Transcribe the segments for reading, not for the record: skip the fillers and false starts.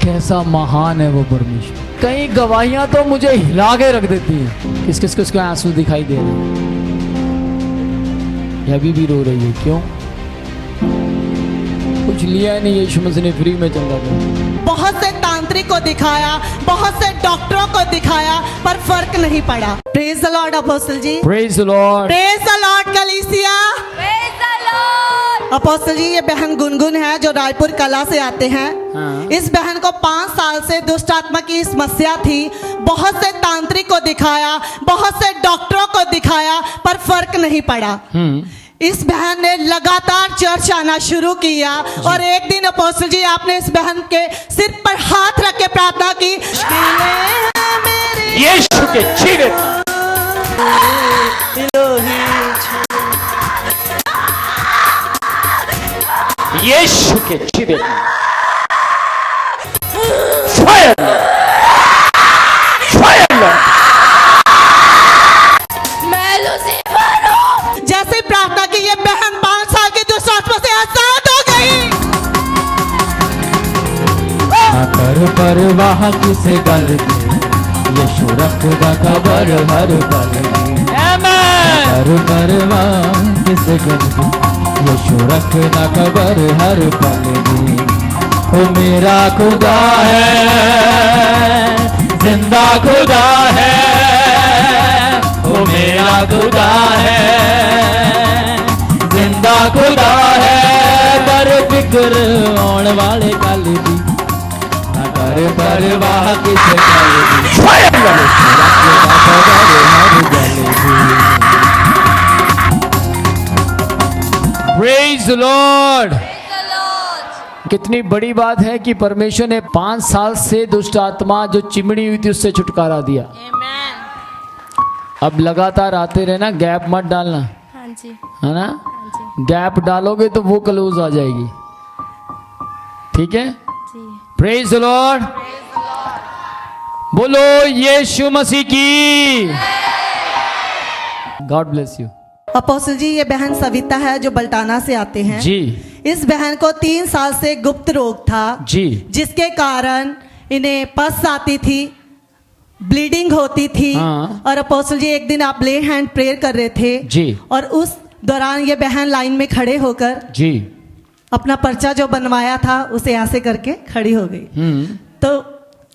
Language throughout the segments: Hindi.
कैसा महान है वो परमेश्वर। कई गवाहियां तो मुझे हिला के रख देती हैं। किस किस किसको आंसू दिखाई दे रहे हैं? ये अभी भी रो रही है, क्यों? कुछ लिया ही नहीं यीशु मसीह ने, फ्री में चंगा कर। बहुत से तांत्रिक को दिखाया, बहुत से डॉक्टरों को दिखाया, पर फर्क नहीं पड़ा। Praise the Lord apostle ji, praise the Lord, praise the Lord कलीसिया, praise the Lord. Apostle ji, ये बहन गुनगुन है जो रायपुर कला से आते हैं। हाँ। इस बहन को 5 साल से दुष्ट आत्मा की समस्या थी। बहुत से तांत्रिक को दिखाया, बहुत से डॉक्टरों को दिखाया, पर फर्क नहीं पड़ा। इस बहन ने लगातार चर्च आना शुरू किया और एक दिन अपोस्टल जी आपने इस बहन के सिर पर हाथ रख के प्रार्थना की, यीशु के छीने यीशु के छीने फायर फायर। मैं लूसीफर हूं। जैसे प्रार्थना की ये बहन 5 साल की दुष्ट आत्मा से आजाद हो गई। कर परवाह किसे गल यीशु रखदा खबर हर पल। कर परवाह किसे गल यीशु रखदा खबर हर पल। ओ मेरा खुदा है, जिंदा खुदा है, ओ मेरा खुदा है, जिंदा खुदा है। कर फिक्र आने वाले कल दी, ना कर परवाह किसे कल दी। Praise the Lord। कितनी बड़ी बात है कि परमेश्वर ने 5 साल से दुष्ट आत्मा जो चिमड़ी हुई थी उससे छुटकारा दिया। अब लगातार आते रहना, गैप मत डालना, हाँ जी, है ना? हाँ जी, गैप डालोगे तो वो क्लोज आ जाएगी, ठीक है? जी। Praise the Lord. बोलो यीशु मसीह की। God bless you. Apostle ji, ये बहन सविता है जो बल्टाना से आते हैं जी। इस बहन को 3 साल से गुप्त रोग था जी। जिसके कारण इन्हें पस आती थी, ब्लीडिंग होती थी। हाँ। और अपोस्टल जी एक दिन आप ले हैंड प्रेयर कर रहे थे जी। और उस दौरान ये बहन लाइन में खड़े होकर जी। अपना पर्चा जो बनवाया था उसे ऐसे करके खड़ी हो गई। तो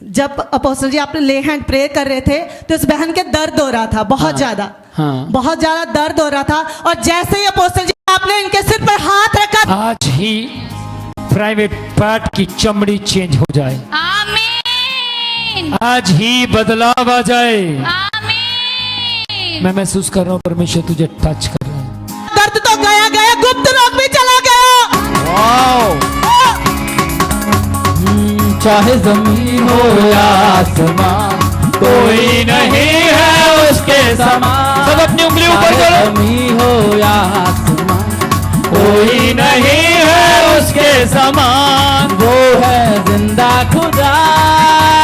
जब अपोस्टल जी आपने ले हैंड प्रेयर कर रहे थे तो इस बहन के दर्द हो रहा था बहुत ज्यादा। हाँ। बहुत ज्यादा दर्द हो रहा था और जैसे ही अपोस्टल जी आपने इनके सिर पर हाथ रखा, आज ही प्राइवेट पार्ट की चमड़ी चेंज हो जाए। आमीन, आज ही बदलाव आ जाए। आमीन। मैं महसूस कर रहा हूँ परमेश्वर तुझे टच कर रहा है। दर्द तो गया गया, गुप्त रोग भी चला गया। वाओ। चाहे जमीन हो या आसमान, कोई नहीं है उसके समान। सब अपनी उंगली ऊपर करो। जमीन हो या आसमान, कोई नहीं है उसके समान। वो है जिंदा खुदा।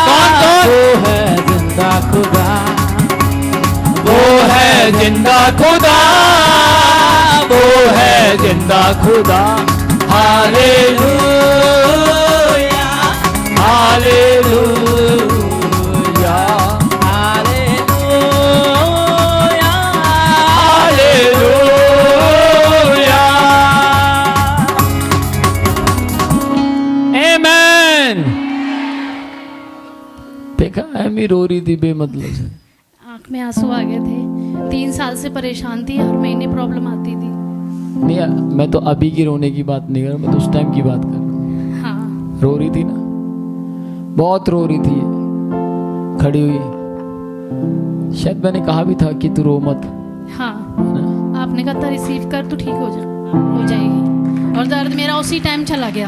कौन कौन? वो है जिंदा खुदा, वो है जिंदा खुदा, वो है जिंदा खुदा। Hallelujah, hallelujah, hallelujah, hallelujah. Amen. देखा, एमी रो रही थी बेमतलब से। आंख में आंसू आ गए थे। 3 साल से परेशान थी, हर महीने प्रॉब्लम आती थी। नहीं, मैं तो अभी की रोने की बात नहीं कर रहा, मैं तो उस टाइम की बात कर रहा हूँ। हाँ, रो रही थी ना, बहुत रो रही थी, खड़ी हुई। शायद मैंने कहा भी था कि तू रो मत, हाँ। है ना? आपने कहा था रिसीव कर तो ठीक हो जाएगी। और दर्द मेरा उसी टाइम चला गया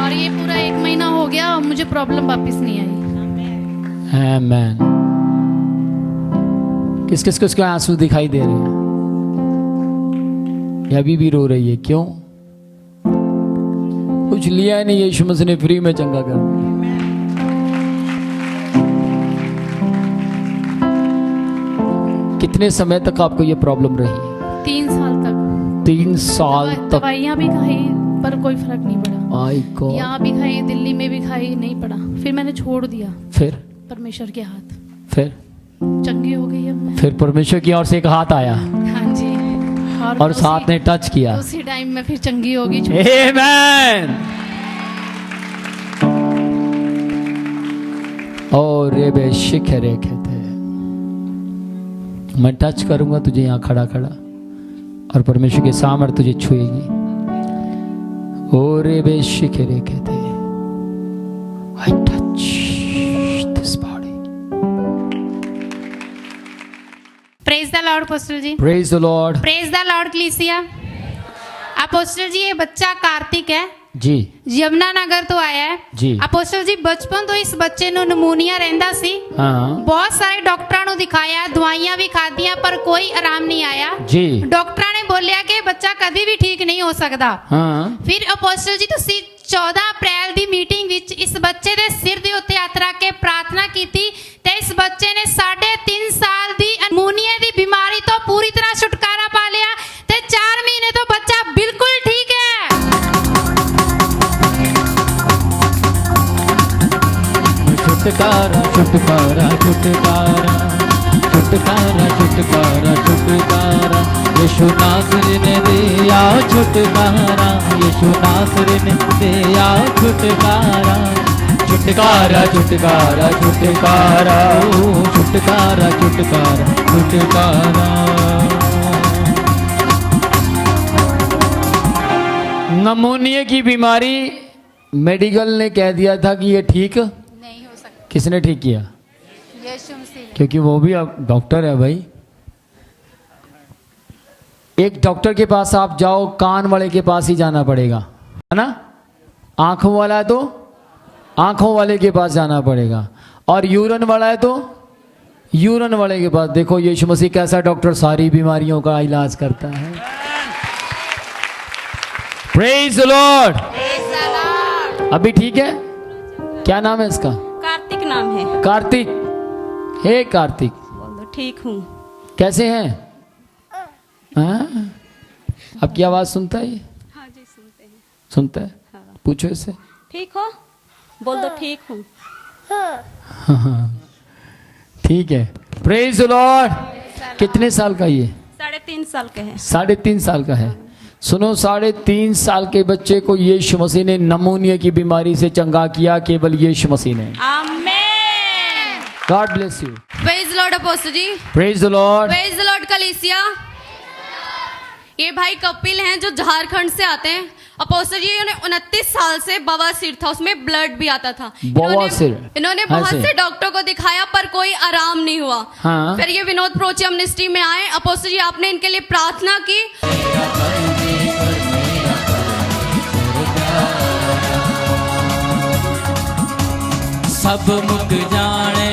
और ये पूरा 1 महीना हो गया और मुझे प्रॉब्लम वापस नहीं आई। आमेन। किस किस को इसके आंसू दिखाई दे रहे हैं? ये अभी भी रो रही है, क्यों? कुछ लिया ही नहीं यीशु मसीह ने, फ्री में चंगा कर दिया। कितने समय तक आपको ये प्रॉब्लम रही? 3 साल तक। 3 साल तक। दवाइयाँ भी खाई पर कोई फर्क नहीं पड़ा। My God. यहाँ भी खाई, दिल्ली में भी खाई, नहीं पड़ा। फिर मैंने छोड़ दिया फिर परमेश्वर के हाथ। फिर चंगी हो गई अब मैं। फिर परमेश्वर की ओर से एक हाथ आया हाँ जी। और उस हाथ ने टच किया। उसी टाइम में फिर चंगी होगी। आमेन। और रे बेशिक रे कहते हैं, मैं टच करूंगा तुझे यहाँ खड़ा खड़ा और परमेश्वर के सामर्थ्य तुझे छुएगी। और रे बेशिक रे कहते हैं, I touch this body. Praise the Lord apostle ji. Praise the Lord. Praise the Lord क्लीसिया। अपोस्टल जी ये बच्चा कार्तिक है, जी यमुनानगर तो आया है जी। अपोस्टल जी बचपन तो इस बच्चे ਨੂੰ ਨਮੂਨੀਆ ਰਹਿੰਦਾ ਸੀ। हाँ ਬਹੁਤ ਸਾਰੇ ਡਾਕਟਰਾਂ ਨੂੰ ਦਿਖਾਇਆ, ਦਵਾਈਆਂ ਵੀ ਖਾਧੀਆਂ ਪਰ ਕੋਈ ਆਰਾਮ ਨਹੀਂ ਆਇਆ। जी ਡਾਕਟਰਾਂ ਨੇ ਬੋਲਿਆ ਕਿ ਬੱਚਾ ਕਦੀ ਵੀ ਠੀਕ ਨਹੀਂ ਹੋ ਸਕਦਾ। हाँ ਫਿਰ ਅਪੋਸਟਲ ਜੀ ਤੁਸੀਂ 14 ਅਪ੍ਰੈਲ ਦੀ ਮੀਟਿੰਗ ਵਿੱਚ ਇਸ ਬੱਚੇ ਦੇ ਸਿਰ ਦੇ ਉੱਤੇ ਹੱਥ ਰੱਖ ਕੇ ਪ੍ਰਾਰਥਨਾ ਕੀਤੀ ਤੇ ਇਸ ਬੱਚੇ ਨੇ 3.5 ਸਾਲ ਦੀ ਅਨਮੂਨੀਆ ਦੀ ਬਿਮਾਰੀ ਤੋਂ ਪੂਰੀ ਤਰ੍ਹਾਂ ਛੁਟਕਾਰਾ ਪਾ ਲਿਆ ਤੇ 4 ਮਹੀਨੇ ਤੋਂ ਬੱਚਾ ਬਿਲਕੁਲ ਠੀਕ ਹੈ। छुटकारा छुटकारा छुटकारा छुटकारा छुटकारा छुटकारा यीशु नासरी ने दिया छुटकारा, यीशु नासरी ने दिया छुटकारा। छुटकारा छुटकारा छुटकारा ओ छुटकारा छुटकारा छुटकारा। नमूनिया की बीमारी मेडिकल ने कह दिया था कि ये ठीक नहीं हो सकता। किसने ठीक किया? यीशु मसीह। क्योंकि वो भी अब डॉक्टर है भाई। एक डॉक्टर के पास आप जाओ, कान वाले के पास ही जाना पड़ेगा, है ना। आंखों वाला है तो आंखों वाले के पास जाना पड़ेगा, और यूरन वाला है तो यूरन वाले के पास। देखो यीशु मसीह कैसा डॉक्टर, सारी बीमारियों का इलाज करता है। Praise the Lord. अभी ठीक है? क्या नाम है इसका? कार्तिक नाम है। कार्तिक। हे कार्तिक, बोलो ठीक हूँ। कैसे हैं? हाँ? आपकी आवाज सुनता है ये? हाँ जी सुनते हैं। सुनता है? हाँ। पूछो इससे। ठीक हो? बोल दो ठीक हूँ। ठीक है। Praise the Lord. कितने साल का ये? 3.5 साल के हैं। 3.5 साल का है। सुनो, 3.5 साल के बच्चे को यीशु मसीह ने नमूनिया की बीमारी से चंगा किया, केवल यीशु मसीह ने। Amen. God bless you. Praise Lord apostle ji. Praise the Lord. Praise the Lord कलीसिया। ये भाई कपिल हैं जो झारखंड से आते हैं। अपोस्टल जी इन्होंने 29 साल से बवासीर था, उसमें ब्लड भी आता था। बवासीर। इन्होंने हाँ बहुत से। से डॉक्टरों को दिखाया पर कोई आराम नहीं हुआ। हाँ। फिर ये विनोद प्रोचिया मिनिस्ट्री में आए। अपोस्टल जी आपने इनके लिए प्रार्थना की। सब मुक जाने।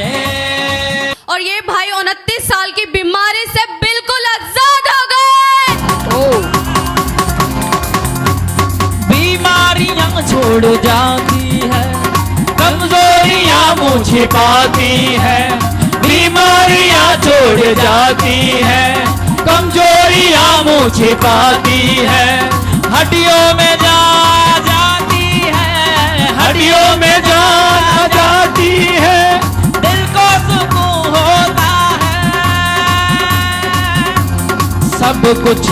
और ये भाई 29 साल की बीमारी से बिल्कुल आजाद हो गए। बीमारियां छोड़ जाती है, कमजोरियां मुँह छिपाती है। बीमारियां छोड़ जाती है, कमजोरियां मुँह छिपाती है। हड्डियों में जान जाती है, हड्डियों में जान जाती है। दिल को सुकून होता है, सब कुछ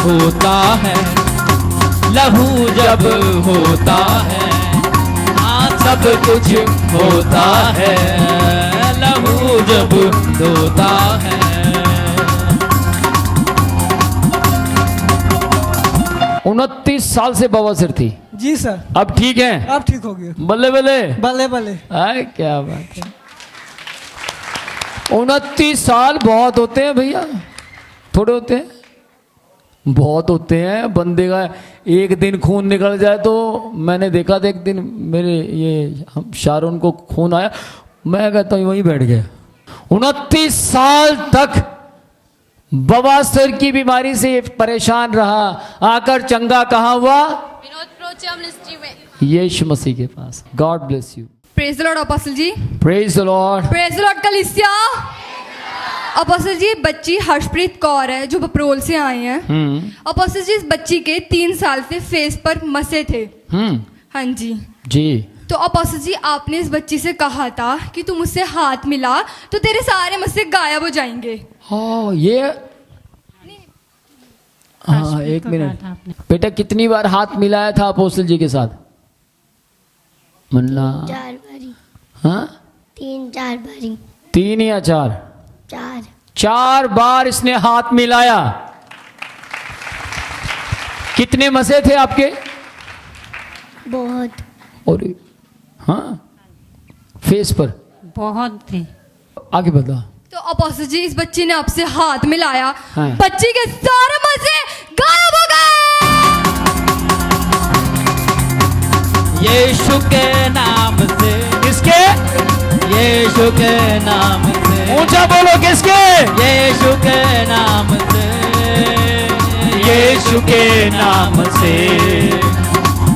होता है लहू जब होता है। हाँ, सब कुछ होता है लहू जब होता है। 29 साल से बवासीर थी। जी सर। अब ठीक है? अब ठीक हो गया। बल्ले बल्ले बल्ले बल्ले। आए, क्या बात है। 29 साल बहुत होते हैं भैया, थोड़े होते हैं? बहुत होते हैं। बंदे का एक दिन खून निकल जाए तो, मैंने देखा था एक दिन मेरे ये हम शारोन को खून आया, मैं कहता हूँ वहीं बैठ गया। 29 साल तक बवासीर की बीमारी से परेशान रहा, आकर चंगा कहाँ हुआ? विनोद प्रोचिया मिनिस्ट्री में। यीशु मसीह के पास। God bless you. Praise the Lord apostle ji. Praise the Lord. Praise the Lord कलीसिया। अपोस्टल जी बच्ची हर्षप्रीत कौर है जो बपरोल से आई हैं। अपोस्टल जी इस बच्ची के 3 साल से फेस पर मसे थे। हाँ जी। जी। तो अपोस्टल जी, आपने इस बच्ची से कहा था कि तुम उससे हाथ मिला तो तेरे सारे मसले गायब हो जाएंगे। हाँ ये, हाँ एक मिनट बेटा, कितनी बार हाथ मिलाया था अपोस्टल जी के साथ? मुन्ना 4 बारी। हाँ 3-4 बारी। 3 या 4? 4। 4 बार इसने हाथ मिलाया। कितने मसे थे आपके? बहुत। और हाँ फेस पर बहुत थे। आगे बता। तो अपोस्टल जी, इस बच्ची ने आपसे हाथ मिलाया, हाँ। बच्ची के सारे मजे गायब हो गए। यीशु के नाम से। किसके? यीशु के नाम से। ऊंचा बोलो, किसके? यीशु के नाम से। यीशु के नाम से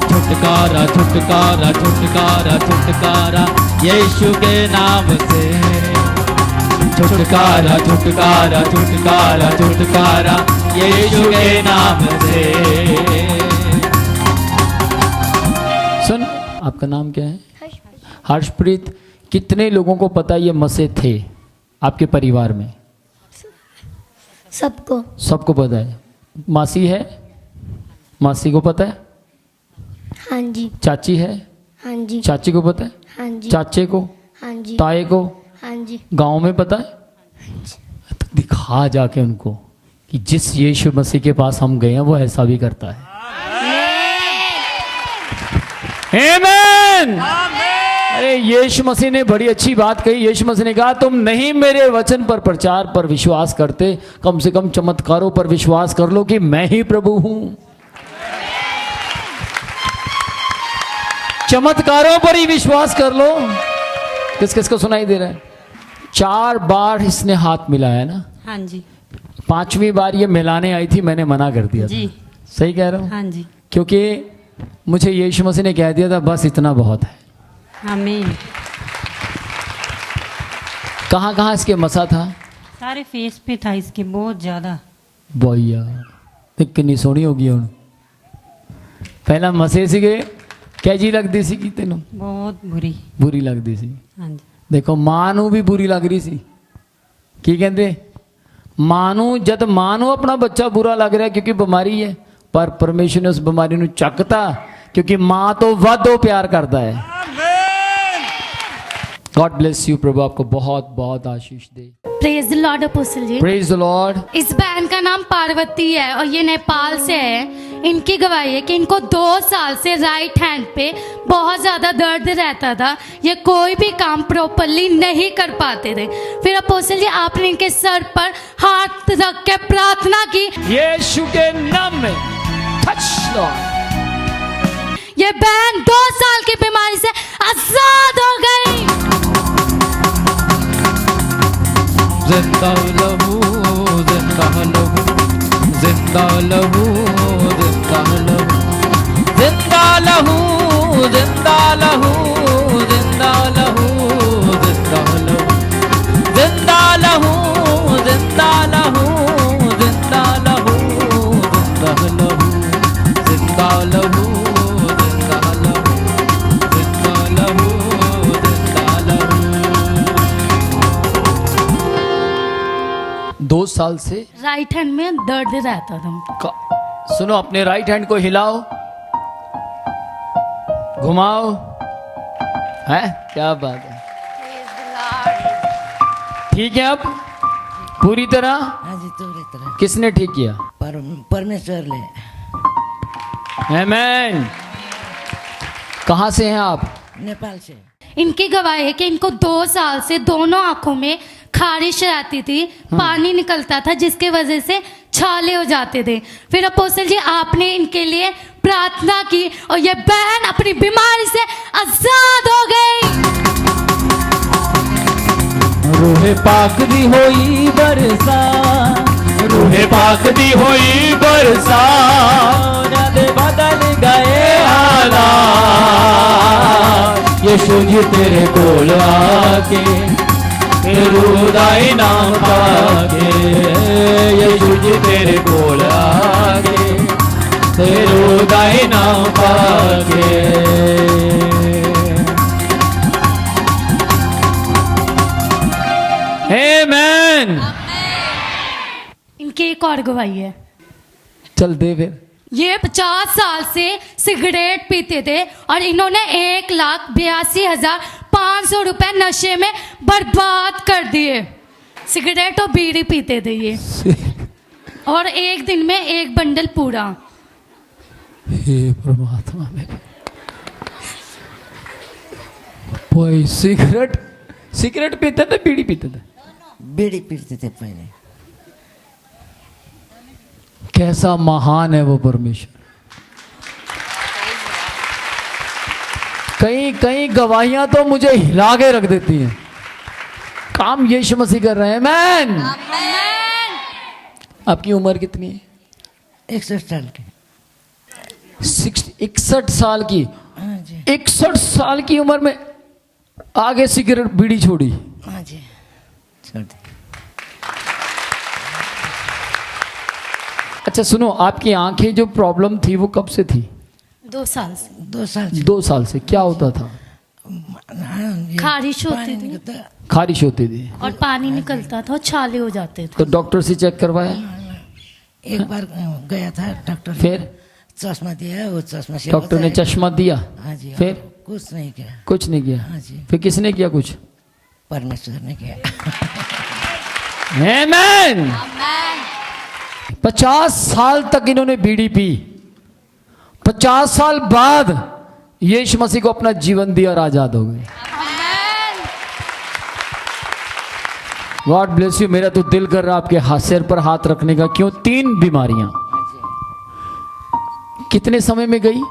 छुटकारा छुटकारा छुटकारा छुटकारा, यीशु के नाम से छुटकारा छुटकारा छुटकारा छुटकारा, यीशु के नाम से। सुन, आपका नाम क्या है? हर्षप्रीत। कितने लोगों को पता ये मसे थे आपके परिवार में? सबको। सबको पता है। मासी है? मासी को पता है? हाँ जी। चाची है? हाँ जी। चाची को पता है? हाँ जी। चाचे को? हाँ जी। ताए को? हाँ जी। गांव में पता है? तो दिखा जाके उनको कि जिस यीशु मसीह के पास हम गए हैं वो ऐसा भी करता है। आमीन। अरे यीशु मसीह ने बड़ी अच्छी बात कही। यीशु मसीह ने कहा, तुम नहीं मेरे वचन पर, प्रचार पर विश्वास करते, कम से कम चमत्कारों पर विश्वास कर लो कि मैं ही प्रभु हूं। चमत्कारों पर ही विश्वास कर लो। किस किस को सुनाई दे रहा है? 4 बार इसने हाथ मिलाया ना? हाँ जी। 5वीं बार ये मिलाने आई थी, मैंने मना कर दिया जी। था। सही कह रहा हूँ? हाँ जी। क्योंकि मुझे यीशु मसीह ने कह दिया था, बस इतना बहुत है। आमीन। कहाँ कहाँ इसके मसा था? सारे फेस पे था इसके, बहुत ज्यादा। भैया देख कितनी सोहनी हो गई हुण। पहला मसे सीगे, कै जी लगती सी कि तेनों? बहुत बुरी। बुरी लगती सी। हाँ जी। देखो मां नू भी बुरी लग रही सी। की कहते? मां नू, जद मां नू अपना बच्चा बुरा लग रहा क्योंकि बीमारी है, पर परमेश्वर ने उस बीमारी नू चकता क्योंकि मां तो वादो प्यार करता है। God bless you. प्रभु आपको बहुत बहुत आशीष दे। Praise the Lord apostle ji. Praise the Lord. इस बहन का नाम पार्वती है और ये नेपाल से है। इनकी गवाही है कि इनको 2 साल से राइट हैंड पे बहुत ज़्यादा दर्द रहता था। ये कोई भी काम प्रॉपरली नहीं कर पाते थे। फिर अपोस्टल जी, आपने इनके सर पर हाथ रख के प्रार्थना की। यीशु के नाम में टच लॉर्ड। ये बहन 2 साल की बीमारी से आजाद हो गई। जिंदा लहू, जिंदा लहू, जिंदा लहू, जिंदा लहू, जिंदा लहू, जिंदा लहू, जिंदा लहू, जिंदा लहू, जिंदा लहू, जिंदा लहू, जिंदा लहू, जिंदा लहू, जिंदा लहू, जिंदा लहू, जिंदा लहू, जिंदा लहू। 2 साल से राइट हैंड में दर्द रहता था। सुनो, अपने राइट हैंड को हिलाओ, घुमाओ। है क्या बात है? ठीक है अब पूरी तरह? हाँ जी, पूरी तरह। किसने ठीक किया? परमेश्वर ने। आमीन। कहाँ से हैं आप? नेपाल से। इनकी गवाही है कि इनको 2 साल से दोनों आंखों में खारिश रहती थी, पानी निकलता था जिसके वजह से छाले हो जाते थे। फिर अपोस्टल जी, आपने इनके लिए प्रार्थना की और ये बहन अपनी बीमारी से आजाद हो गई। रूहे पाक दी होई बरसा, रूहे पाक दी होई बरसा, दे बदल गए हालात। यीशु जी तेरे कोल आके, रूह दा इनाम पाके, यीशु जी तेरे कोल आके, तेरो दाई नाम पाके। आमेन। इनकी एक और गवाही है। चल दे फिर। ये 50 साल से सिगरेट पीते थे और इन्होंने 1,82,500 रुपए नशे में बर्बाद कर दिए। सिगरेट और बीड़ी पीते थे ये, और एक दिन में 1 बंडल पूरा। हे परमात्मा मेरे, भाई सिगरेट पीते थे, बीड़ी पीते थे? बीड़ी पीते थे पहले। कैसा महान है वो परमेश्वर। कई गवाहियां तो मुझे हिला के रख देती हैं। काम यीशु मसीह कर रहे हैं। आमेन। आपकी उम्र कितनी है? 61 साल के। 61 साल की? हाँ जी। 61 साल की उम्र में आगे सिगरेट बीड़ी छोड़ी? हाँ जी, छोड़ दी। अच्छा सुनो, आपकी आंखें जो प्रॉब्लम थी वो कब से थी? 2 साल से 2 साल से। 2 साल से। क्या होता था? खारिश होती थी खारिश होती थी और पानी निकलता था और छाले हो जाते थे। तो डॉक्टर से चेक करवाया? एक बार गया था डॉक्टर, फिर चश्मा दिया, वो चश्मा से डॉक्टर ने होता है। चश्मा दिया? हाँ जी। फिर कुछ नहीं किया। कुछ नहीं किया? हाँ जी। फिर किसने किया कुछ? परमेश्वर ने किया। आमेन। 50 साल तक इन्होंने बीड़ी पी। 50 साल बाद यीशु मसीह को अपना जीवन दिया और आजाद हो गए। God bless you. मेरा तो दिल कर रहा आपके हाथ सिर पर हाथ रखने का। क्यों? 3 बीमारियां कितने समय में गई?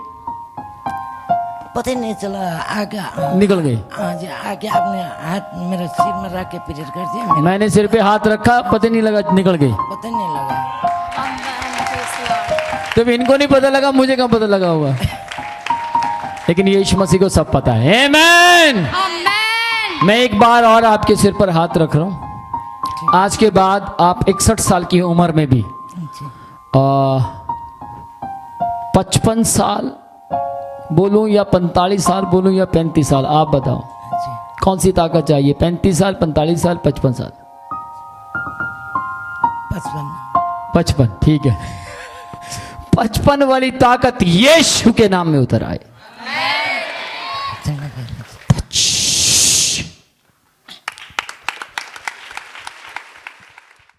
पता ही नहीं चला, आगे निकल गई। हाँ जी, आगे आपने हाथ मेरे सिर में रख के पीरियड कर दिया। मैंने सिर पे हाथ रखा, पता नहीं लगा, निकल गई। पता नहीं लगा। जब इनको नहीं पता लगा, मुझे कहाँ पता लगा होगा? लेकिन यीशु मसीह को सब पता है। आमेन। मैं एक बार और आपके सिर पर हाथ रख रहा हूं। आज के बाद आप 61 साल की उम्र में भी 55 साल बोलूं या 45 साल बोलूं या 35 साल, आप बताओ कौन सी ताकत चाहिए? 35 साल, 45 साल, 55 साल? 55। ठीक है। 55 वाली ताकत यीशु के नाम में उतर आए।